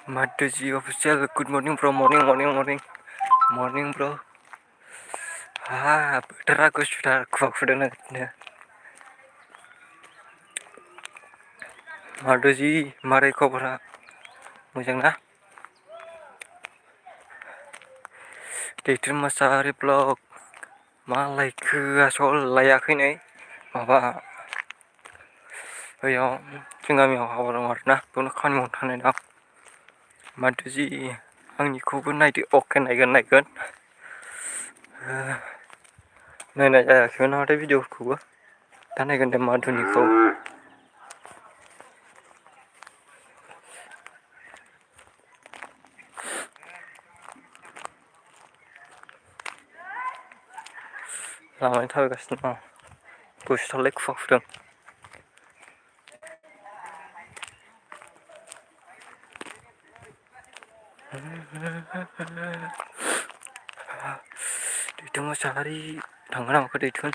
Madhuji official, good morning bro, morning bro. Bothोरा गुसुथार खुवा खुदों Madhuji, मारै खबरा मोजां ना? दैथुन मोसाहारि ब्लग मा लायखो आसल लायाखै नै माबा बैयाव जों गामियाव हाबा दं आरोना बेयावनो खामानि मावनो थांनाय दं Madhuji आंनिखौबो नायदो अके नायगोन नायनाय जायाखैमोन नामाथाय भिडिअफोरखौबो दा नायगोन दे माधुनिखौ लामानि थाबायगासिनो दं गुसुथारलाय खुवा खुदों दैथुन मोसाहारि थांगोना माखो दैथुन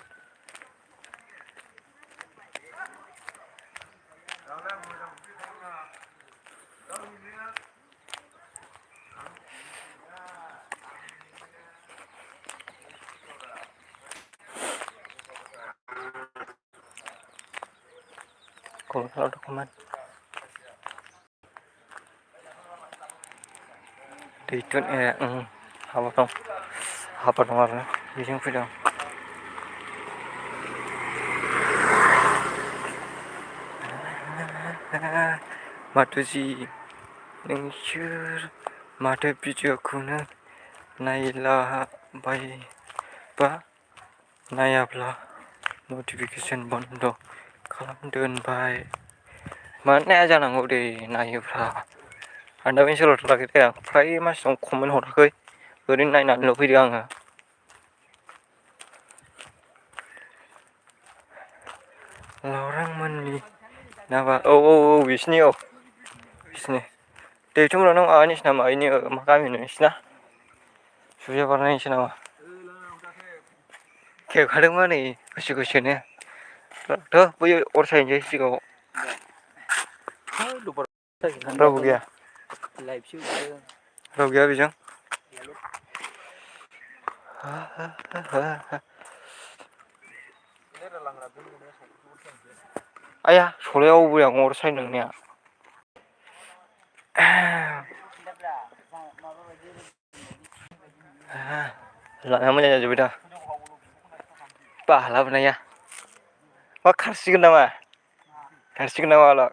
कलकाता दख'मान दैथुन हाबा दं आरो बेजों फैदों Madhuji नोंसोर माथो भिडिअखौनो नायलाबायबा नायाब्ला नटिफिकेसन बन्द खालाम दोनबाय मानो नाया जानांगौ दे नायोब्ला आं दा बेनि सोलाव थाराखै दे आं फ्राय मानसिनाव कमेन्ट हराखै ओरैनो नायनानैल' फैदों आङो लावरांमोननि नामा औ बिसिनि दैथुनमोननाव नों माबानिसो नामा इनि मा गामिनो नोंसिना सुबिया बारनायनिसो नामा खेबखादोंबा नै गोसोनो थ' बै अर सायनोसै सिगाङाव रावबो गैया रावबो गैया बेजों आया सलायाव अबे आं अर सायनो नोंनिया लामाया मोजां जाजोब्बाय दा बालाबोनाया मा खारसिगोन नामा आला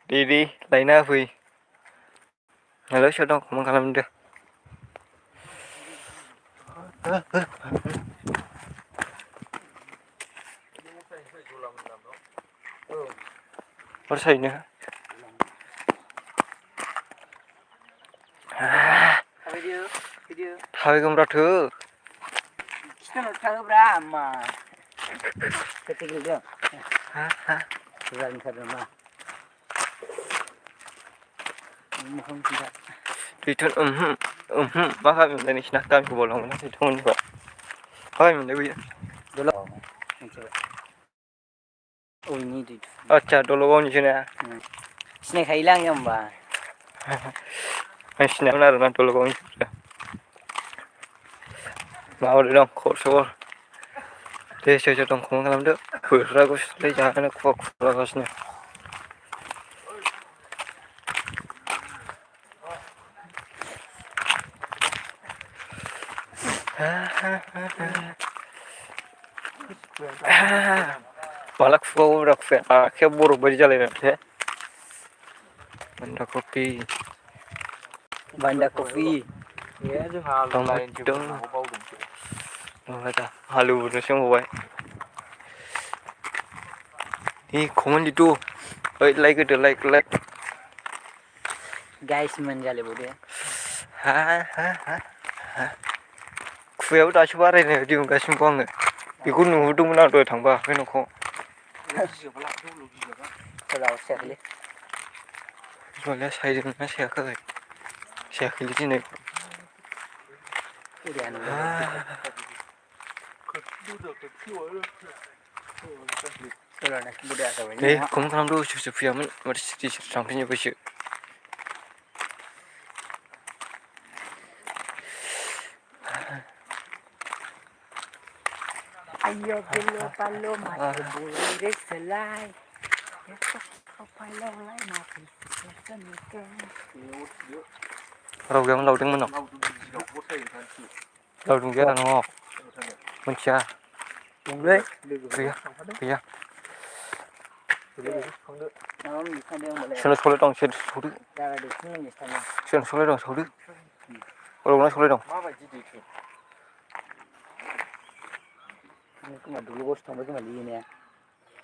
दे लायना होफै हेल' सोर दं कमेन्ट खालामदो अर सायनो थाबायगोनब्रा थो खिथानाव थाङोब्रा मा दैथुन मा गामिमोनलाय नोंसिना गामिखौ बावलांबायना दैथुनमोननिखौ मा गामिमोनलाय बैयो आदसा दल'गावनिसो ना सिनायखायोलै आङो होमबा आं सिनायामोन आरोना दल'गावनिखौ माबोरै दं खबर सबर दे सोर दं कमेन्ट खालामदो बोथोरा गुसुलै जानो खुवा खुलागासिनो माला खुगावोब्रा खुवाया आखाया बरफ बायदि जालायबाय माथो बान्दा कफि हालौनोसो होनबावबाय कमेन्ट लिरद' लाइक होदो लाइक गाइस मोनजालायबावदो खुगायाबो दासो बारायनाय बायदि मोनगासिनो आङो बेखौ नुहुरदोंमोन आं दहाय थांबा बे न'खौ जुवालिया सायदोंना सायाखै सायाखैलै दिनै नै खम खालामदो उसुखसो फैयामोन माथो सिरि सिरि थांफिनजोब्बायसो Ayo gelo palo mati boleh selai. राव गैयामोन लावदोंमोन लावदुम गैया दा न'आव मिथिया गैया गैया सोरनाव सलाय दं सोर सौदो सोरनाव सलाय दं सौदो अरगना सलाय दं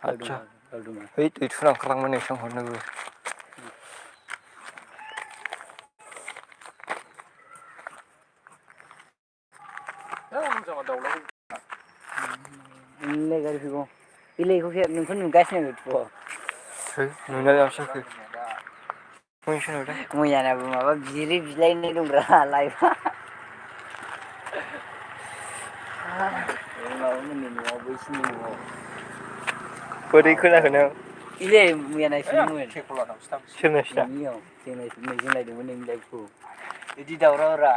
आदसा है दैथुना ओंखारलांबाय नै सोंहरनोबो नोंखौ नुगासिनो नुनाय माथो जाखो मैयासो नुदों मैयानाबो माबा बिरि बिलायनाय दंब्रा लाइफआ माबामोननि न'आव बैसिनि न'आव बोरै खोनाखो नों इले मैया नायफिनदोंमोन सोर नोंसिना नोंनियाव जों नायदोंमोन नोंनि लाइफखौ बिदि दावरावरा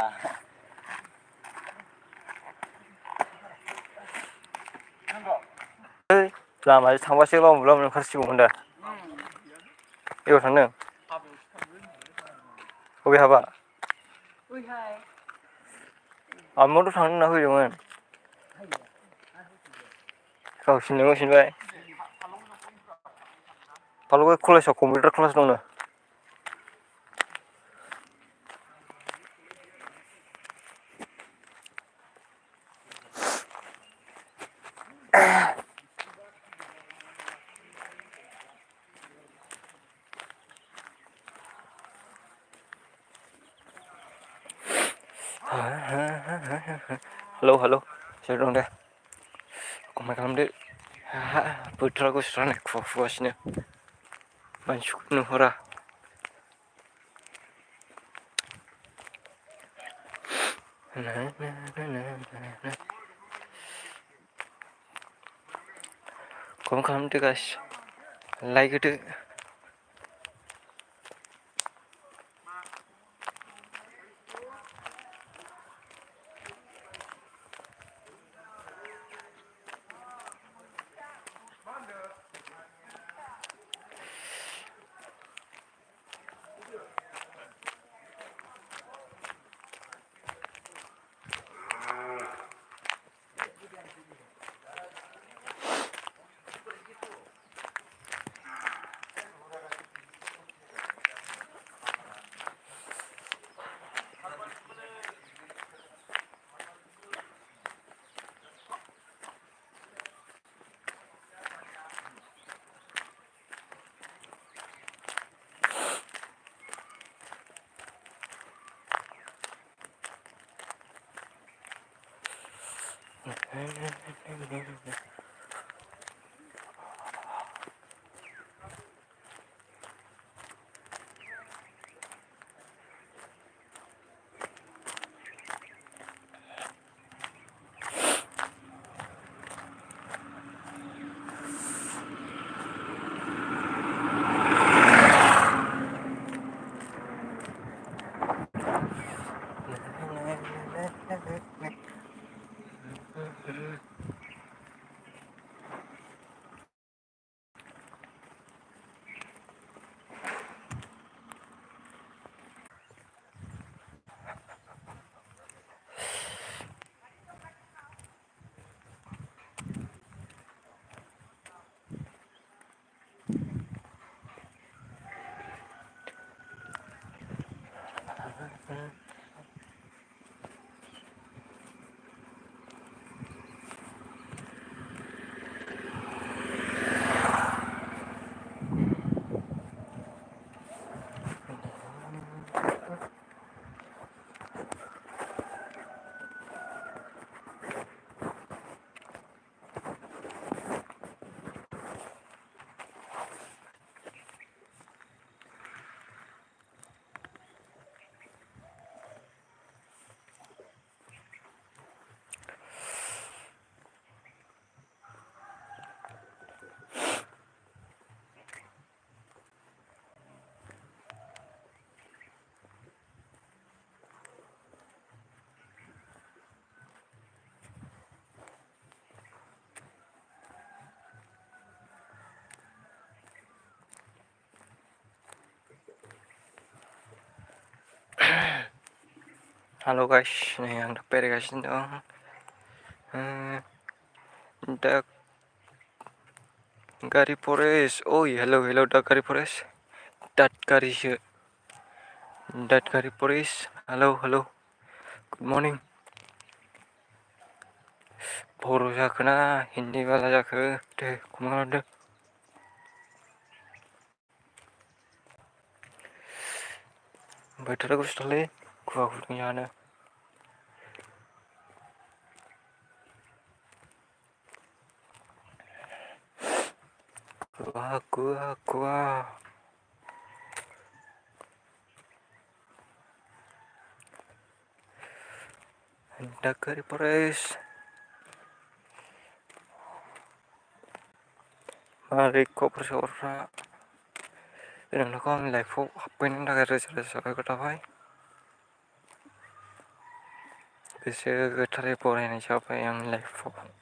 लामाजों थांबासो लामायाव ओंखारसिगौमोन दा एबार थांदों बबे हाबा आमाथ' थांनो होनना फैदोंमोन गावसिनिल' नुफिनबाय बालुगाव कलेजाव कम्पिउटार क्लास दंनो हेलौ हेलौ सोर दं दे कमेन्ट खालामदो बोथोरा गुसु जानाय खुवा खुगासिनो मानसिखौ नुहुरा कमेन्ट खालामदो गाइस लाइक होदो Halo guys, nih yang udah beresin dong. Dak Gari Forest. Oh iya, hello Dak Gari Forest. Dat Gari Forest. Halo. Good morning. बर' जाखोना हिन्दी बाला जाखो दे कमेन्ट खालामदो। बोथोरा गुसुथारलै खुवा खुदुं जानो। Kuah. Dak Gari Forest. Mari kok bersuara. नोंथांखौ आंनि लाइफआव हाबफैनायनि थाखाय रोजा साबायखर थाबाय। गोसो गोथारै बरायनाय जाबाय आंनि लाइफआव।